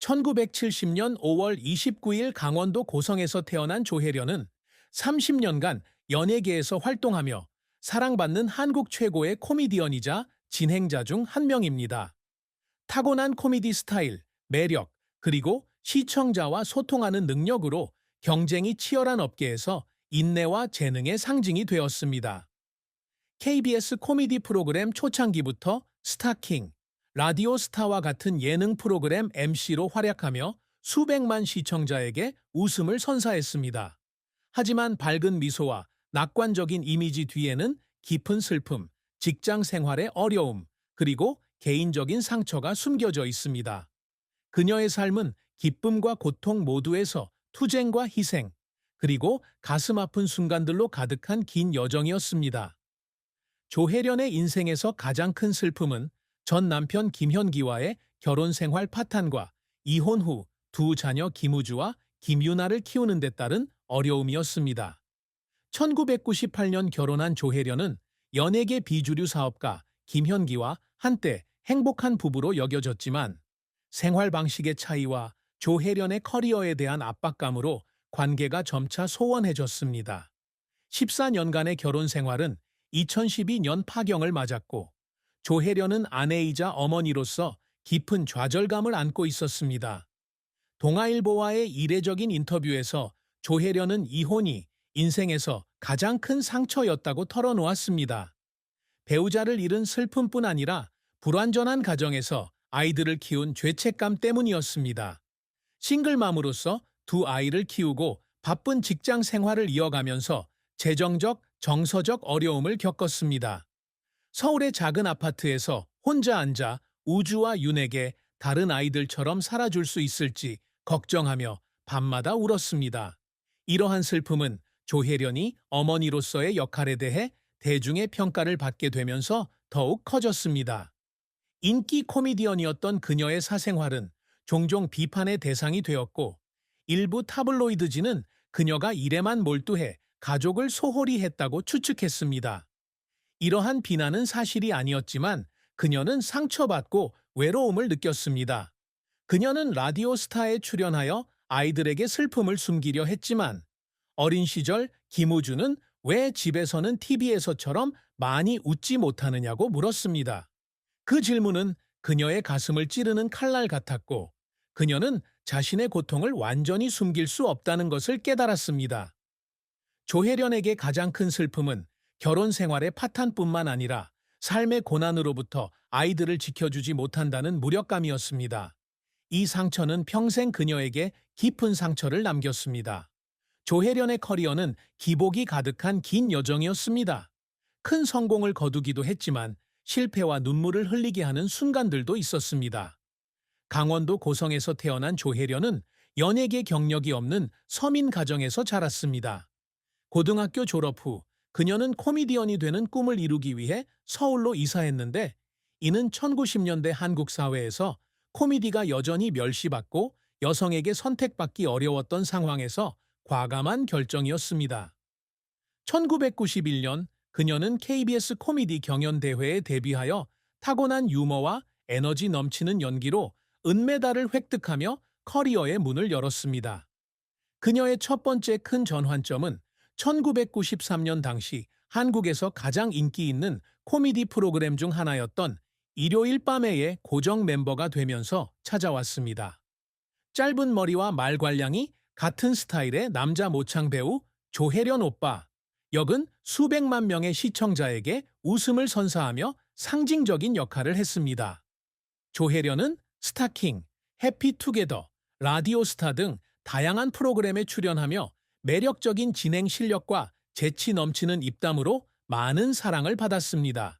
1970년 5월 29일 강원도 고성에서 태어난 조혜련은 30년간 연예계에서 활동하며 사랑받는 한국 최고의 코미디언이자 진행자 중 한 명입니다. 타고난 코미디 스타일, 매력, 그리고 시청자와 소통하는 능력으로 경쟁이 치열한 업계에서 인내와 재능의 상징이 되었습니다. KBS 코미디 프로그램 초창기부터 스타킹, 라디오 스타와 같은 예능 프로그램 MC로 활약하며 수백만 시청자에게 웃음을 선사했습니다. 하지만 밝은 미소와 낙관적인 이미지 뒤에는 깊은 슬픔, 직장 생활의 어려움, 그리고 개인적인 상처가 숨겨져 있습니다. 그녀의 삶은 기쁨과 고통 모두에서 투쟁과 희생, 그리고 가슴 아픈 순간들로 가득한 긴 여정이었습니다. 조혜련의 인생에서 가장 큰 슬픔은 전 남편 김현기와의 결혼 생활 파탄과 이혼 후 두 자녀 김우주와 김유나를 키우는 데 따른 어려움이었습니다. 1998년 결혼한 조혜련은 연예계 비주류 사업가 김현기와 한때 행복한 부부로 여겨졌지만 생활 방식의 차이와 조혜련의 커리어에 대한 압박감으로 관계가 점차 소원해졌습니다. 14년간의 결혼 생활은 2012년 파경을 맞았고 조혜련은 아내이자 어머니로서 깊은 좌절감을 안고 있었습니다. 동아일보와의 이례적인 인터뷰에서 조혜련은 이혼이 인생에서 가장 큰 상처였다고 털어놓았습니다. 배우자를 잃은 슬픔뿐 아니라 불완전한 가정에서 아이들을 키운 죄책감 때문이었습니다. 싱글맘으로서 두 아이를 키우고 바쁜 직장 생활을 이어가면서 재정적, 정서적 어려움을 겪었습니다. 서울의 작은 아파트에서 혼자 앉아 우주와 윤에게 다른 아이들처럼 살아줄 수 있을지 걱정하며 밤마다 울었습니다. 이러한 슬픔은 조혜련이 어머니로서의 역할에 대해 대중의 평가를 받게 되면서 더욱 커졌습니다. 인기 코미디언이었던 그녀의 사생활은 종종 비판의 대상이 되었고 일부 타블로이드지는 그녀가 일에만 몰두해 가족을 소홀히 했다고 추측했습니다. 이러한 비난은 사실이 아니었지만 그녀는 상처받고 외로움을 느꼈습니다. 그녀는 라디오 스타에 출연하여 아이들에게 슬픔을 숨기려 했지만 어린 시절 김우주는 왜 집에서는 TV에서처럼 많이 웃지 못하느냐고 물었습니다. 그 질문은 그녀의 가슴을 찌르는 칼날 같았고 그녀는 자신의 고통을 완전히 숨길 수 없다는 것을 깨달았습니다. 조혜련에게 가장 큰 슬픔은 결혼 생활의 파탄뿐만 아니라 삶의 고난으로부터 아이들을 지켜주지 못한다는 무력감이었습니다. 이 상처는 평생 그녀에게 깊은 상처를 남겼습니다. 조혜련의 커리어는 기복이 가득한 긴 여정이었습니다. 큰 성공을 거두기도 했지만 실패와 눈물을 흘리게 하는 순간들도 있었습니다. 강원도 고성에서 태어난 조혜련은 연예계 경력이 없는 서민 가정에서 자랐습니다. 고등학교 졸업 후 그녀는 코미디언이 되는 꿈을 이루기 위해 서울로 이사했는데 이는 1990년대 한국 사회에서 코미디가 여전히 멸시받고 여성에게 선택받기 어려웠던 상황에서 과감한 결정이었습니다. 1991년 그녀는 KBS 코미디 경연대회에 데뷔하여 타고난 유머와 에너지 넘치는 연기로 은메달을 획득하며 커리어의 문을 열었습니다. 그녀의 첫 번째 큰 전환점은 1993년 당시 한국에서 가장 인기 있는 코미디 프로그램 중 하나였던 일요일 밤에의 고정 멤버가 되면서 찾아왔습니다. 짧은 머리와 말괄량이 같은 스타일의 남자 모창 배우 조혜련 오빠, 역은 수백만 명의 시청자에게 웃음을 선사하며 상징적인 역할을 했습니다. 조혜련은 스타킹, 해피투게더, 라디오스타 등 다양한 프로그램에 출연하며 매력적인 진행 실력과 재치 넘치는 입담으로 많은 사랑을 받았습니다.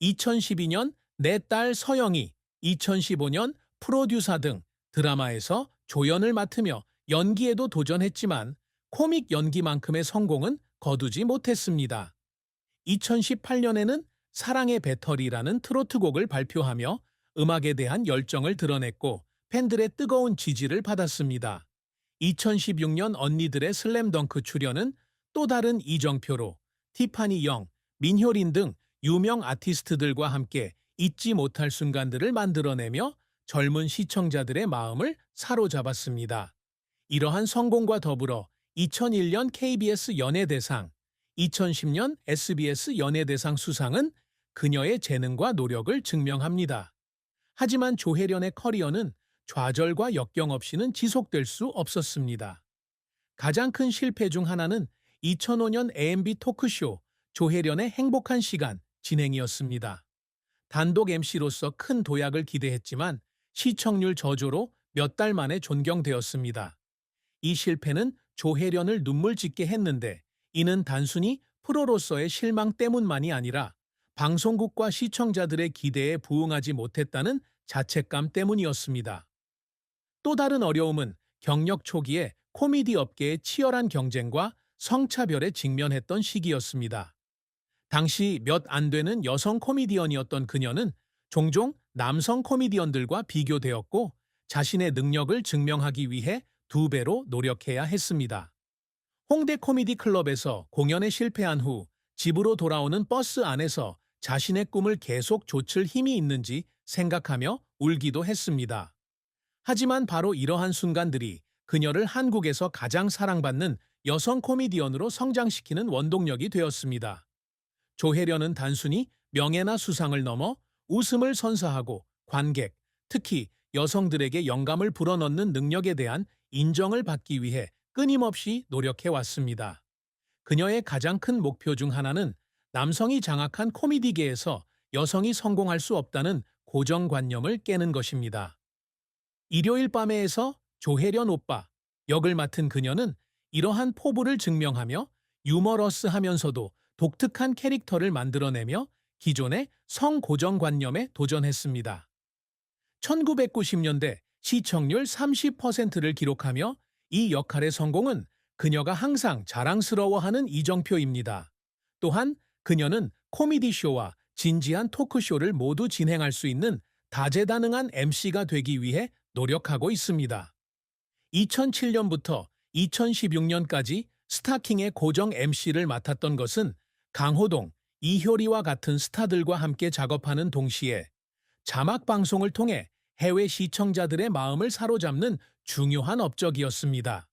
2012년 내 딸 서영이, 2015년 프로듀서 등 드라마에서 조연을 맡으며 연기에도 도전했지만 코믹 연기만큼의 성공은 거두지 못했습니다. 2018년에는 사랑의 배터리라는 트로트곡을 발표하며 음악에 대한 열정을 드러냈고 팬들의 뜨거운 지지를 받았습니다. 2016년 언니들의 슬램덩크 출연은 또 다른 이정표로 티파니 영, 민효린 등 유명 아티스트들과 함께 잊지 못할 순간들을 만들어내며 젊은 시청자들의 마음을 사로잡았습니다. 이러한 성공과 더불어 2001년 KBS 연예대상, 2010년 SBS 연예대상 수상은 그녀의 재능과 노력을 증명합니다. 하지만 조혜련의 커리어는 좌절과 역경 없이는 지속될 수 없었습니다. 가장 큰 실패 중 하나는 2005년 AMB 토크쇼 조혜련의 행복한 시간 진행이었습니다. 단독 MC로서 큰 도약을 기대했지만 시청률 저조로 몇 달 만에 존경되었습니다. 이 실패는 조혜련을 눈물 짓게 했는데 이는 단순히 프로로서의 실망 때문만이 아니라 방송국과 시청자들의 기대에 부응하지 못했다는 자책감 때문이었습니다. 또 다른 어려움은 경력 초기에 코미디 업계의 치열한 경쟁과 성차별에 직면했던 시기였습니다. 당시 몇 안 되는 여성 코미디언이었던 그녀는 종종 남성 코미디언들과 비교되었고 자신의 능력을 증명하기 위해 2배로 노력해야 했습니다. 홍대 코미디 클럽에서 공연에 실패한 후 집으로 돌아오는 버스 안에서 자신의 꿈을 계속 좇을 힘이 있는지 생각하며 울기도 했습니다. 하지만 바로 이러한 순간들이 그녀를 한국에서 가장 사랑받는 여성 코미디언으로 성장시키는 원동력이 되었습니다. 조혜련은 단순히 명예나 수상을 넘어 웃음을 선사하고 관객, 특히 여성들에게 영감을 불어넣는 능력에 대한 인정을 받기 위해 끊임없이 노력해왔습니다. 그녀의 가장 큰 목표 중 하나는 남성이 장악한 코미디계에서 여성이 성공할 수 없다는 고정관념을 깨는 것입니다. 일요일 밤에에서 조혜련 오빠 역을 맡은 그녀는 이러한 포부를 증명하며 유머러스하면서도 독특한 캐릭터를 만들어내며 기존의 성고정관념에 도전했습니다. 1990년대 시청률 30%를 기록하며 이 역할의 성공은 그녀가 항상 자랑스러워하는 이정표입니다. 또한 그녀는 코미디쇼와 진지한 토크쇼를 모두 진행할 수 있는 다재다능한 MC가 되기 위해 노력하고 있습니다. 2007년부터 2016년까지 스타킹의 고정 MC를 맡았던 것은 강호동, 이효리와 같은 스타들과 함께 작업하는 동시에 자막 방송을 통해 해외 시청자들의 마음을 사로잡는 중요한 업적이었습니다.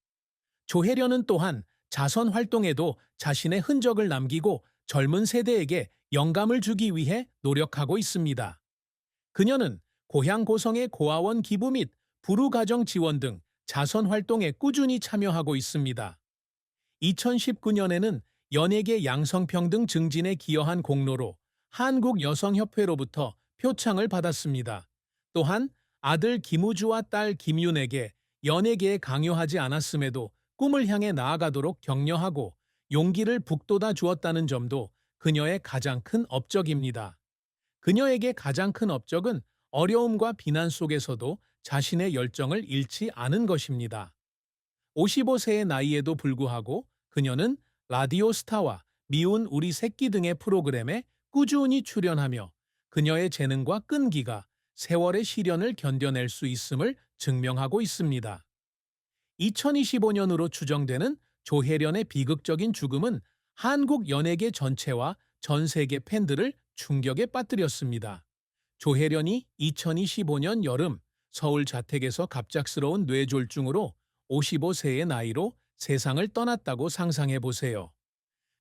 조혜련은 또한 자선 활동에도 자신의 흔적을 남기고 젊은 세대에게 영감을 주기 위해 노력하고 있습니다. 그녀는 고향 고성의 고아원 기부 및 부루가정 지원 등 자선 활동에 꾸준히 참여하고 있습니다. 2019년에는 연예계 양성평등 증진에 기여한 공로로 한국여성협회로부터 표창을 받았습니다. 또한 아들 김우주와 딸 김윤에게 연예계에 강요하지 않았음에도 꿈을 향해 나아가도록 격려하고 용기를 북돋아 주었다는 점도 그녀의 가장 큰 업적입니다. 그녀에게 가장 큰 업적은 어려움과 비난 속에서도 자신의 열정을 잃지 않은 것입니다. 55세의 나이에도 불구하고 그녀는 라디오 스타와 미운 우리 새끼 등의 프로그램에 꾸준히 출연하며 그녀의 재능과 끈기가 세월의 시련을 견뎌낼 수 있음을 증명하고 있습니다. 2025년으로 추정되는 조혜련의 비극적인 죽음은 한국 연예계 전체와 전 세계 팬들을 충격에 빠뜨렸습니다. 조혜련이 2025년 여름 서울 자택에서 갑작스러운 뇌졸중으로 55세의 나이로 세상을 떠났다고 상상해 보세요.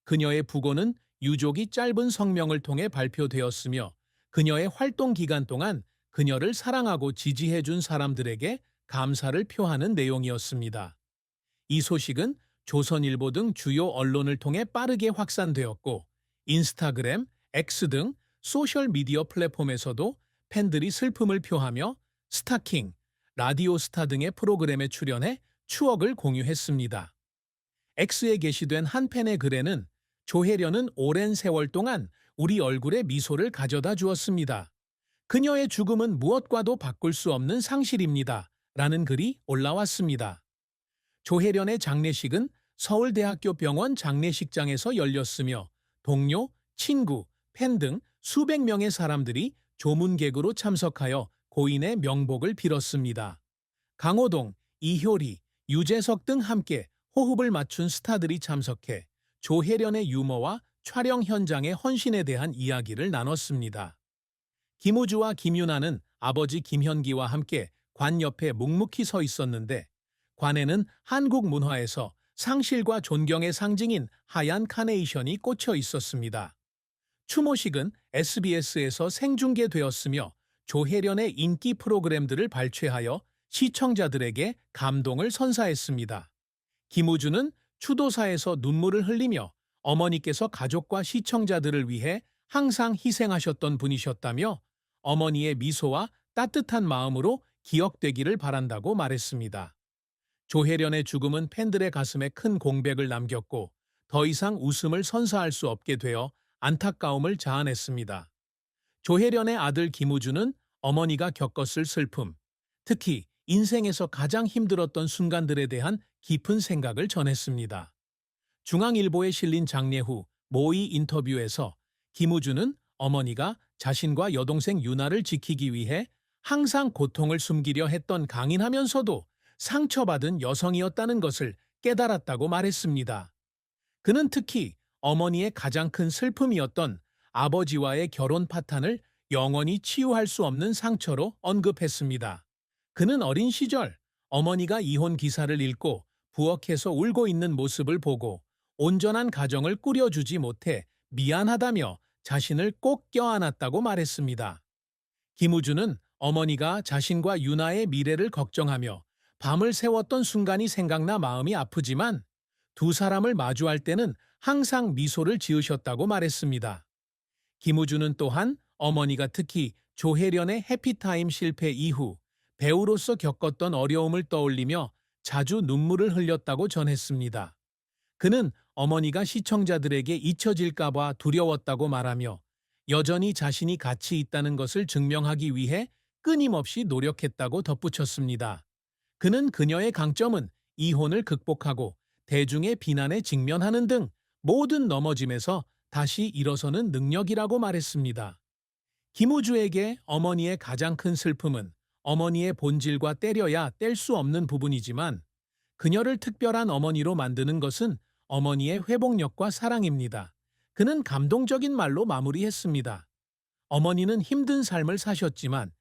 그녀의 부고는 유족이 짧은 성명을 통해 발표되었으며 그녀의 활동 기간 동안 그녀를 사랑하고 지지해 준 사람들에게 감사를 표하는 내용이었습니다. 이 소식은 조선일보 등 주요 언론을 통해 빠르게 확산되었고 인스타그램, X 등 소셜미디어 플랫폼에서도 팬들이 슬픔을 표하며 스타킹, 라디오 스타 등의 프로그램에 출연해 추억을 공유했습니다. X에 게시된 한 팬의 글에는 조혜련은 오랜 세월 동안 우리 얼굴에 미소를 가져다 주었습니다. 그녀의 죽음은 무엇과도 바꿀 수 없는 상실입니다. 라는 글이 올라왔습니다. 조혜련의 장례식은 서울대학교 병원 장례식장에서 열렸으며 동료, 친구, 팬 등 수백 명의 사람들이 조문객으로 참석하여 고인의 명복을 빌었습니다. 강호동, 이효리, 유재석 등 함께 호흡을 맞춘 스타들이 참석해 조혜련의 유머와 촬영 현장의 헌신에 대한 이야기를 나눴습니다. 김우주와 김윤아는 아버지 김현기와 함께 관 옆에 묵묵히 서 있었는데 관에는 한국 문화에서 상실과 존경의 상징인 하얀 카네이션이 꽂혀 있었습니다. 추모식은 SBS에서 생중계되었으며 조혜련의 인기 프로그램들을 발췌하여 시청자들에게 감동을 선사했습니다. 김우주는 추도사에서 눈물을 흘리며 어머니께서 가족과 시청자들을 위해 항상 희생하셨던 분이셨다며 어머니의 미소와 따뜻한 마음으로 기억되기를 바란다고 말했습니다. 조혜련의 죽음은 팬들의 가슴에 큰 공백을 남겼고 더 이상 웃음을 선사할 수 없게 되어 안타까움을 자아냈습니다. 조혜련의 아들 김우주는 어머니가 겪었을 슬픔, 특히 인생에서 가장 힘들었던 순간들에 대한 깊은 생각을 전했습니다. 중앙일보에 실린 장례 후 모의 인터뷰에서 김우주는 어머니가 자신과 여동생 유나를 지키기 위해 항상 고통을 숨기려 했던 강인하면서도 상처받은 여성이었다는 것을 깨달았다고 말했습니다. 그는 특히 어머니의 가장 큰 슬픔이었던 아버지와의 결혼 파탄을 영원히 치유할 수 없는 상처로 언급했습니다. 그는 어린 시절 어머니가 이혼 기사를 읽고 부엌에서 울고 있는 모습을 보고 온전한 가정을 꾸려주지 못해 미안하다며 자신을 꼭 껴안았다고 말했습니다. 김우주는 어머니가 자신과 유나의 미래를 걱정하며 밤을 새웠던 순간이 생각나 마음이 아프지만 두 사람을 마주할 때는 항상 미소를 지으셨다고 말했습니다. 김우주는 또한 어머니가 특히 조혜련의 해피타임 실패 이후 배우로서 겪었던 어려움을 떠올리며 자주 눈물을 흘렸다고 전했습니다. 그는 어머니가 시청자들에게 잊혀질까봐 두려웠다고 말하며 여전히 자신이 가치 있다는 것을 증명하기 위해 끊임없이 노력했다고 덧붙였습니다. 그는 그녀의 강점은 이혼을 극복하고 대중의 비난에 직면하는 등 모든 넘어짐에서 다시 일어서는 능력이라고 말했습니다. 김우주에게 어머니의 가장 큰 슬픔은 어머니의 본질과 때려야 뗄 수 없는 부분이지만 그녀를 특별한 어머니로 만드는 것은 어머니의 회복력과 사랑입니다. 그는 감동적인 말로 마무리했습니다. 어머니는 힘든 삶을 사셨지만